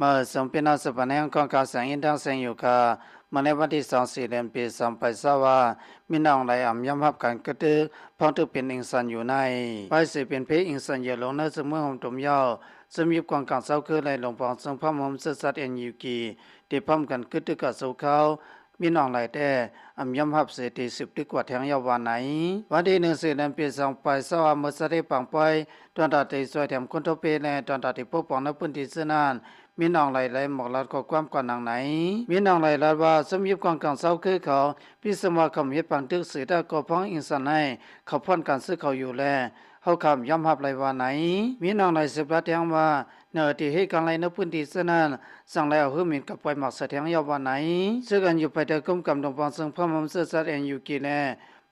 มาสมเป็นอาสปะแนงของการสังอินทางเสียงอยู่ค่ะมาในวันที่24 เดือนปี2023มีน้องไหลอ่ำย่ำฮับกันกระตือพ้องตึกเป็นอิงสันอยู่ในไปสิเป็นเพอิงสันเยลงเนื้อสมือหอมตุ่มยาวสมีกวางกลางเศร้าคือไหลหลงปองทรงพระมหมศึกษัตริย์เอ็นยูกีที่พร้อมกันกระตือกับสู่เขามีน้องไหลแต่อ่ำย่ำฮับเสตี10 ตึกกว่าแทงยาววันไหนวันที่1 4 เดือนปี2023เมื่อสะได้ปังไปตอนตัดที่สวยแถมคนทบเพในตอนตัดที่พบปองในพื้นที่ซึ่งนั้น มีน้องไหลไหลหมอกลัดก็ความก่อนนางไหนมีน้องไหลลัดว่าสมยิบกองกลางเศร้าคือเขาพิสมาคำเฮ็ดปังตึกสือได้ก็พ้องอินสันให้เขาพ่นการซื้อเขาอยู่แลเขาคำย้ำหับไหลว่าไหนมีน้องไหลสืบรัดแทงว่าเนื้อที่ให้กันไหลในพื้นที่เส้นนั้นสั่งแล้วหื้อมินกับปล่อยหมักเสถียงยาวว่าไหนซึ่งกันอยู่ไปเดิกุมกำดงปองซึ่งพระมมเสสัตเอ็นอยู่กี่แล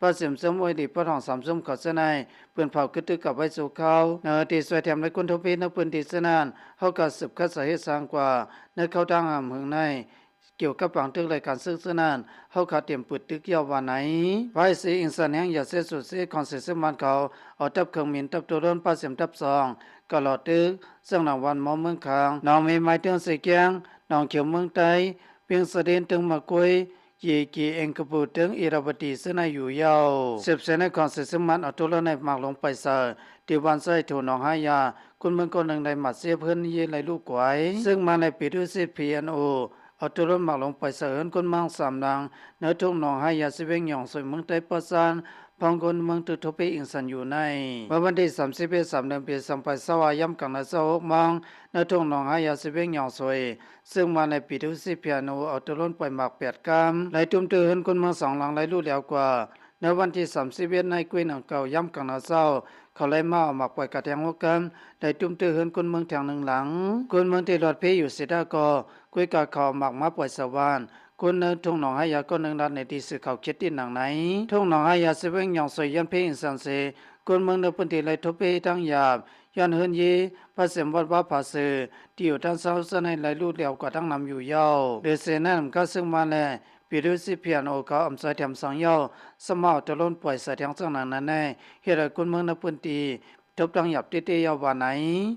พระเสริมสมวยดีพระทองสามสมขอเสนายเปืนเผากึดตึกกับไว้สู่เขาเนื้อที่สวยแถมในกุนทพีในพื้นที่เส้นนั้นเขาก็สืบคัดสาเหตุสร้างกว่าในเขาดังหำหึงในเกี่ยวกับปังตึกรายการซึ่งนั้นเขาขาเตรียมปืดตึกยาววันไหนไว้สีอินสันแห่งอย่าเสียสุดเสียคอนเสิมันเขาเอาทับเครื่องมินทับตัวร้นป้าเสียมทับซองก็หลอดตึกซึ่งหลังวันมอเมืองคางน้องมีไม้เตือนสีเกียงน้องเขียวเมืองไตเพียงเสด็จถึงมากุยยีกีเองกบูถึงอิราวดีซึ่งในอยู่ยาวสืบเสนคอนเสิมันเอาตัวร้นในหมากลงไปเสอที่วันใส่ถูน้องหายาคุณเมืองคนหนึ่งในหมัดเสียเพื่อนยีในลูกไว้ซึ่งมาในปีที่10 พี เอ็น โอเอาตัวรถหมากลงไปเสริญคนมังสามดังเนื้อทุ่งหนองให้ยาสิเวงหย่องสวยเมืองไต้ปะซานพองคนเมืองตุทปีอิงสันอยู่ในเมื่อวันที่31 3 เดือนปี2022ย่ำกันในเสาหกมังเนื้อทุ่งหนองให้ยาสิเวงหย่องสวยซึ่งมาในปีที่10 พี เอ็น โอเอาตัวรถไปหมาก8 กรัมไหลจุ่มตื่นคนเมืองสองหลังไหลรู้แล้วกว่าในวันที่31ในกุยหนังเก่าย่ำกันในเศร้าเขาเลยมาหมักปล่อยกระแทงหัวกันได้จุ่มตื่นคนเมืองแทงหนึ่งหลังคนเมืองที่รอดเพอยู่เสดากอกุยกาเขาหมักมาปล่อยสวรรค์คนในทุ่งหนองให้ยาก็หนึ่งนัดในที่สื่อเขาคิดที่หนังไหนทุ่งหนองให้ยาเสเวงหยองสวยยันเพอินสันเซคนเมืองในพื้นที่ไรทบเพทั้งหยาบยันเฮินยีพระเสมวัดว่าผาเสือที่อยู่ทางเศร้าเสนในไรลูดเหลียวกว่าทั้งนำอยู่ยาวเดือเสนั่นก็ซึ่งมาแลปีดูสิเพียนโอเขาอำสายแถมสังยาวสมาตะล้นปล่อยสายแทงสังนันนั้นแน่เฮรคนเมืองในพื้นที่ทบดังหยับเตี้ยยาวว่าไหน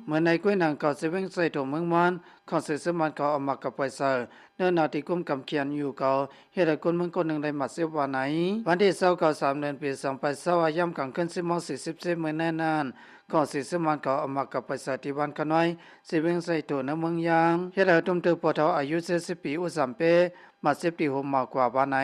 เมื่อในกุ้ยนางเก่าเสเวงใส่ถุงเมืองมันขอเสือสมันเขาเอามากับปล่อยเสือเนื้อนาที่กุ้มกำเขียนอยู่เขาเฮรคนเมืองคนหนึ่งได้มาเสียว่าไหนวันที่29 3 เดือนปี2022ย่ำกลางขึ้น10 โมง 40 เมื่อแน่นานขอสิสมันเขาเอามากับปล่อยเสือที่วันขน้อยเสเวงใส่ถุงในเมืองยางเฮรตุ้มเตือปอเทาอายุ70 ปีอุสัมเปมาเสพติหมมากกว่าวันไหน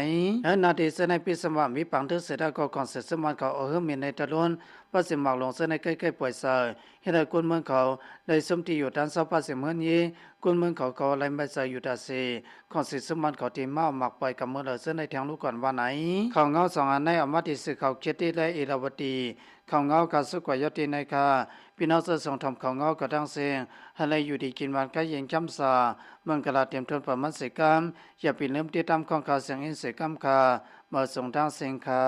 เนื้อนาที่เสนปีสมะมีปังทึกเสดก็ขอสิสมันเขาเอาเฮือมีในตะลุนปัสสิมากลงเสนใกล้ๆปล่อยเสือเฮรคนเมืองเขาได้สมที่อยู่ด้านเสาปัสสิมเฮือนยีคนเมืองเขาก็ไล่ไม่ใส่อยู่ดาเซขอสิสมันเขาที่มาหมักไปกับเมื่อเส้นในทางลูกก่อนว่าไหนเขาเงาสองอันในอมติสึกเขาเจติและอิราวดีเขาเงาคาสุกวยติในคาพี่น้องจะส่งทำเขาเงากระดังเสียงให้อยู่ดีกินวันก็เย็นจำสาเมืองกลาเตรียมทนประมาณสิกรรมอย่าปิดเริ่มติดตามของข่าวเสียงอินสิกรรมคามาส่งทางเสียงคา